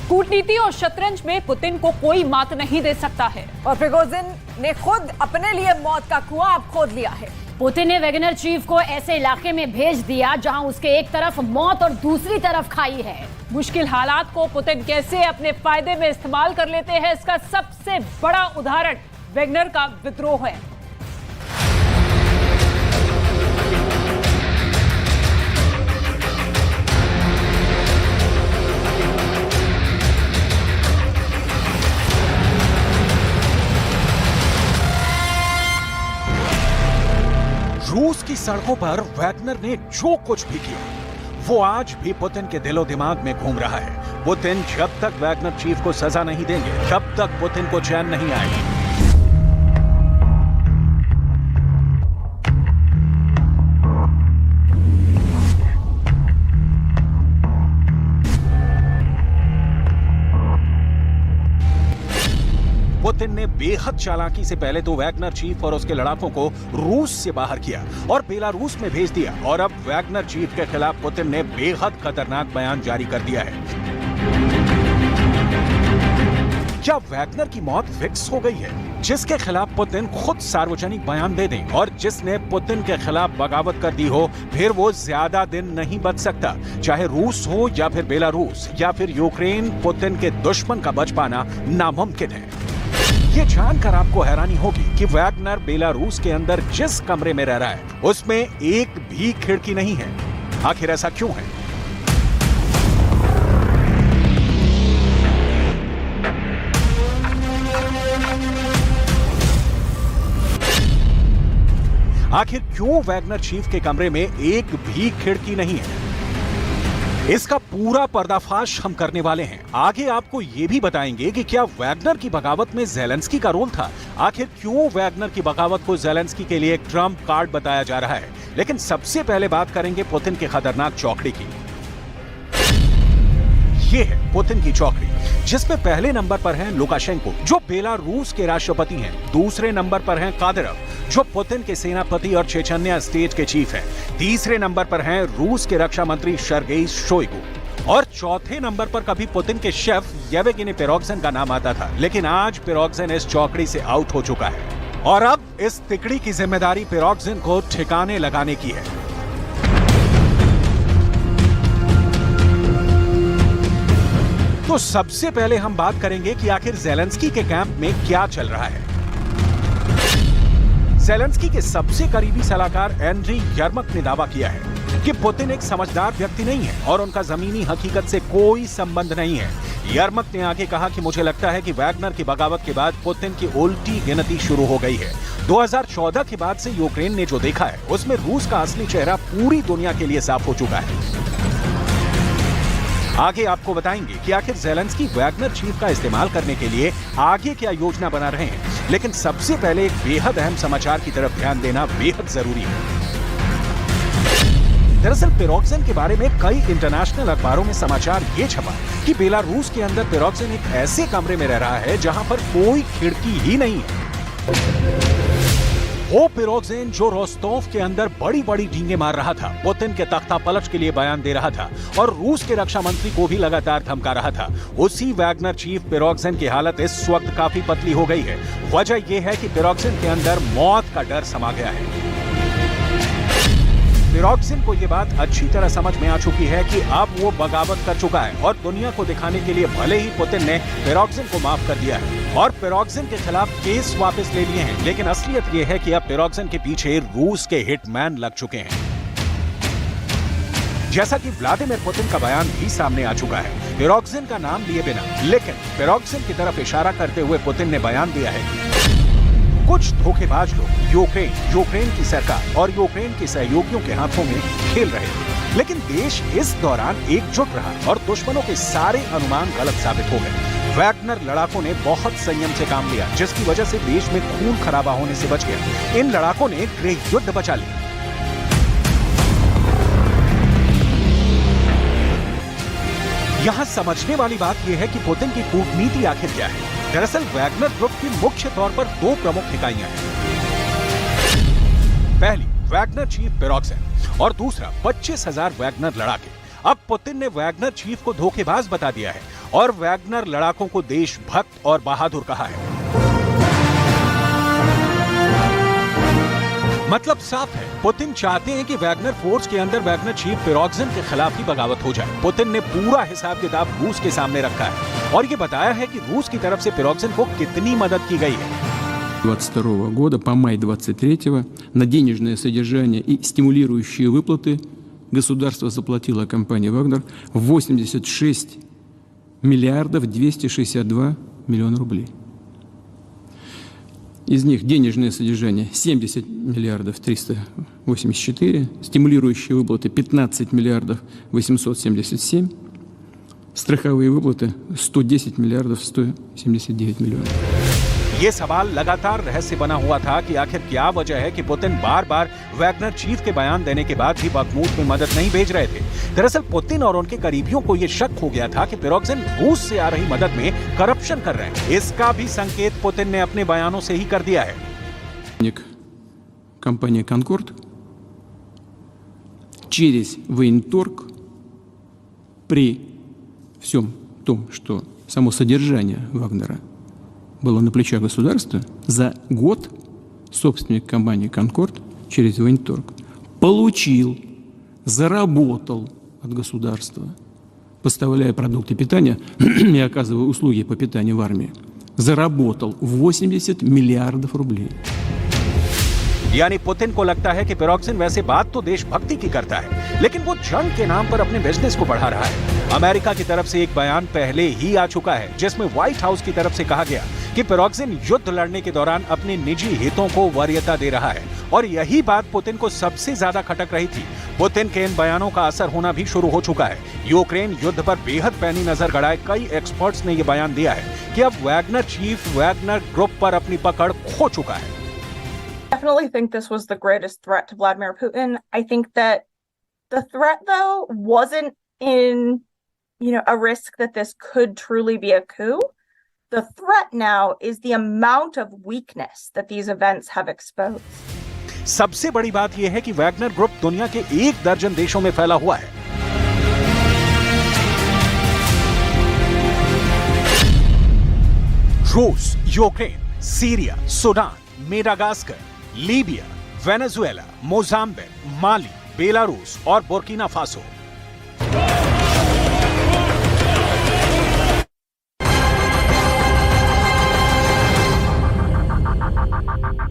कूटनीति और शतरंज में पुतिन को कोई मात नहीं दे सकता है। और प्रिगोजिन ने खुद अपने लिए मौत का कुआं अब खोद लिया है। पुतिन ने वैगनर चीफ को ऐसे इलाके में भेज दिया जहां उसके एक तरफ मौत और दूसरी तरफ खाई है। मुश्किल हालात को पुतिन कैसे अपने फायदे में इस्तेमाल कर लेते हैं, इसका सबसे बड़ा उदाहरण वैगनर का विद्रोह है। रूस की सड़कों पर वैगनर ने जो कुछ भी किया वो आज भी पुतिन के दिलो दिमाग में घूम रहा है। पुतिन जब तक वैगनर चीफ को सजा नहीं देंगे तब तक पुतिन को चैन नहीं आएगी। पुतिन ने बेहद चालाकी से पहले तो वैगनर चीफ और उसके लड़ाकों को रूस से बाहर किया और बेलारूस में भेज दिया, और अब वैगनर चीफ के खिलाफ पुतिन ने बेहद खतरनाक बयान जारी कर दिया है। क्या वैगनर की मौत फिक्स हो गई है? जिसके खिलाफ पुतिन खुद सार्वजनिक बयान दे दें और जिसने पुतिन के खिलाफ बगावत कर दी हो, फिर वो ज्यादा दिन नहीं बच सकता। चाहे रूस हो या फिर बेलारूस या फिर यूक्रेन, पुतिन के दुश्मन का बच पाना नामुमकिन है। ये जानकर आपको हैरानी होगी कि वैगनर बेलारूस के अंदर जिस कमरे में रह रहा है उसमें एक भी खिड़की नहीं है। आखिर ऐसा क्यों है? आखिर क्यों वैगनर चीफ के कमरे में एक भी खिड़की नहीं है? इसका पूरा पर्दाफाश हम करने वाले हैं। आगे आपको ये भी बताएंगे कि क्या वैगनर की बगावत में ज़ेलेंस्की का रोल था। आखिर क्यों वैगनर की बगावत को ज़ेलेंस्की के लिए एक ट्रम्प कार्ड बताया जा रहा है। लेकिन सबसे पहले बात करेंगे पुतिन के खतरनाक चौकड़ी की। ये है पुतिन की चौकड़ी, जिसमें पहले नंबर पर हैं लुकाशेंको जो बेलारूस के राष्ट्रपति हैं, दूसरे नंबर पर हैं कादिरोव जो पुतिन के सेनापति और चेचन्या स्टेट के चीफ हैं, तीसरे नंबर पर हैं रूस के रक्षा मंत्री सर्गेई शोइगु, और चौथे नंबर पर कभी पुतिन के शेफ येवगेनी प्रिगोजिन का नाम आता था, लेकिन आज प्रिगोजिन इस चौकड़ी से आउट हो चुका है और अब इस तिकड़ी की जिम्मेदारी प्रिगोजिन को ठिकाने लगाने की है। तो सबसे पहले हम बात करेंगे कि आखिर ज़ेलेंस्की के कैंप में क्या चल रहा है। ज़ेलेंस्की के सबसे करीबी सलाहकार एंड्री यर्मक ने दावा किया है कि पुतिन एक समझदार व्यक्ति नहीं है और उनका जमीनी हकीकत से कोई संबंध नहीं है। यर्मक ने आगे कहा कि मुझे लगता है कि वैगनर की बगावत के बाद पुतिन की उल्टी गिनती शुरू हो गई है। 2014 के बाद से यूक्रेन ने जो देखा है उसमें रूस का असली चेहरा पूरी दुनिया के लिए साफ हो चुका है। आगे आपको बताएंगे कि आखिर ज़ेलेंस्की वैगनर चीफ का इस्तेमाल करने के लिए आगे क्या योजना बना रहे हैं। लेकिन सबसे पहले एक बेहद अहम समाचार की तरफ ध्यान देना बेहद जरूरी है। दरअसल प्रिगोजिन के बारे में कई इंटरनेशनल अखबारों में समाचार ये छपा कि बेलारूस के अंदर प्रिगोजिन एक ऐसे कमरे में रह रहा है जहां पर कोई खिड़की ही नहीं है। वो प्रिगोजिन जो रोस्तोव के अंदर बड़ी बड़ी डींगे मार रहा था, पुतिन के तख्ता पलट के लिए बयान दे रहा था और रूस के रक्षा मंत्री को भी लगातार धमका रहा था, उसी वैगनर चीफ प्रिगोजिन की हालत इस वक्त काफी पतली हो गई है। वजह यह है कि प्रिगोजिन के अंदर मौत का डर समा गया है। प्रिगोजिन को यह बात अच्छी तरह समझ में आ चुकी है कि अब वो बगावत कर चुका है और दुनिया को दिखाने के लिए भले ही पुतिन ने प्रिगोजिन को माफ कर दिया है और प्रिगोजिन के खिलाफ केस वापस ले लिए हैं, लेकिन असलियत यह है कि अब प्रिगोजिन के पीछे रूस के हिटमैन लग चुके हैं। जैसा कि व्लादिमीर पुतिन का बयान भी सामने आ चुका है, प्रिगोजिन का नाम लिए बिना, लेकिन प्रिगोजिन की तरफ इशारा करते हुए पुतिन ने बयान दिया है कि कुछ धोखेबाज लोग यूक्रेन की सरकार और यूक्रेन के सहयोगियों के हाथों में खेल रहे थे, लेकिन देश इस दौरान एकजुट रहा और दुश्मनों के सारे अनुमान गलत साबित हो गए। वैगनर लड़ाकों ने बहुत संयम से काम लिया, जिसकी वजह से देश में खून खराबा होने से बच गया। इन लड़ाकों ने गृह युद्ध बचा लिया। यहाँ समझने वाली बात यह है कि पुतिन की कूटनीति आखिर क्या है। दरअसल वैगनर ग्रुप की मुख्य तौर पर दो प्रमुख इकाइयां हैं। पहली वैगनर चीफ प्रिगोजिन और दूसरा 25,000 वैगनर लड़ाके। अब पुतिन ने वैगनर चीफ को धोखेबाज बता दिया है और वैगनर लड़ाकों को देशभक्त और बहादुर कहा है। मतलब साफ है, पुतिन चाहते हैं कि वैगनर फोर्स के अंदर वैगनर चीफ पिरोग्जिन के खिलाफ ही बगावत हो जाए। पुतिन ने पूरा हिसाब किताब रूस के सामने रखा है और ये बताया है कि रूस की तरफ से पिरोग्जिन को कितनी मदद की गई है। 2022 года по май 23 на денежное содержание и стимулирующие выплаты государство заплатило компании «Вагнер» 86 миллиардов 262 миллиона рублей. Из них денежное содержание 70 миллиардов 384, стимулирующие выплаты 15 миллиардов 877, страховые выплаты 110 миллиардов 179 миллионов. ये सवाल लगातार रहस्य बना हुआ था कि आखिर क्या वजह है कि पुतिन बार बार वैगनर चीफ के बयान देने के बाद भी बखमूत में मदद नहीं भेज रहे थे। दरअसल पुतिन और उनके करीबियों को यह शक हो गया था कि पिरोग्जिन रूस से आ रही मदद में करप्शन कर रहे हैं। इसका भी संकेत पुतिन ने अपने बयानों से ही कर दिया है। Компания «Конкорд» через военторг при всем том, что само содержание Вагнера было на плечах государства, за год собственник компании «Конкорд» через военторг получил, заработал от государства, поставляя продукты питания и оказывая услуги по питанию в армии, заработал 80 миллиардов рублей. यानी पुतिन को लगता है कि पिरोग्जिन वैसे बात तो देशभक्ति की करता है, लेकिन वो जंग के नाम पर अपने बिजनेस को बढ़ा रहा है। अमेरिका की तरफ से एक बयान पहले ही आ चुका है जिसमें व्हाइट हाउस की तरफ से कहा गया कि पिरोग्जिन युद्ध लड़ने के दौरान अपने निजी हितों को वरीयता दे रहा है और यही बात पुतिन को सबसे ज्यादा खटक रही थी। पुतिन के इन बयानों का असर होना भी शुरू हो चुका है। यूक्रेन युद्ध पर बेहद पैनी नजर गड़ाए कई एक्सपर्ट्स ने यह बयान दिया है कि अब वैगनर चीफ वैगनर ग्रुप पर अपनी पकड़ खो चुका है। Definitely think this was the greatest threat to Vladimir Putin. I think that the threat, though, wasn't in, a risk that this could truly be a coup. The threat now is the amount of weakness that these events have exposed. सबसे बड़ी बात यह है कि Wagner group दुनिया के 1 दर्जन देशों में फैला हुआ है। Russia, Ukraine, Syria, Sudan, Madagascar, Libya, Venezuela, Mozambique, Mali, Belarus और बुर्किना फासो।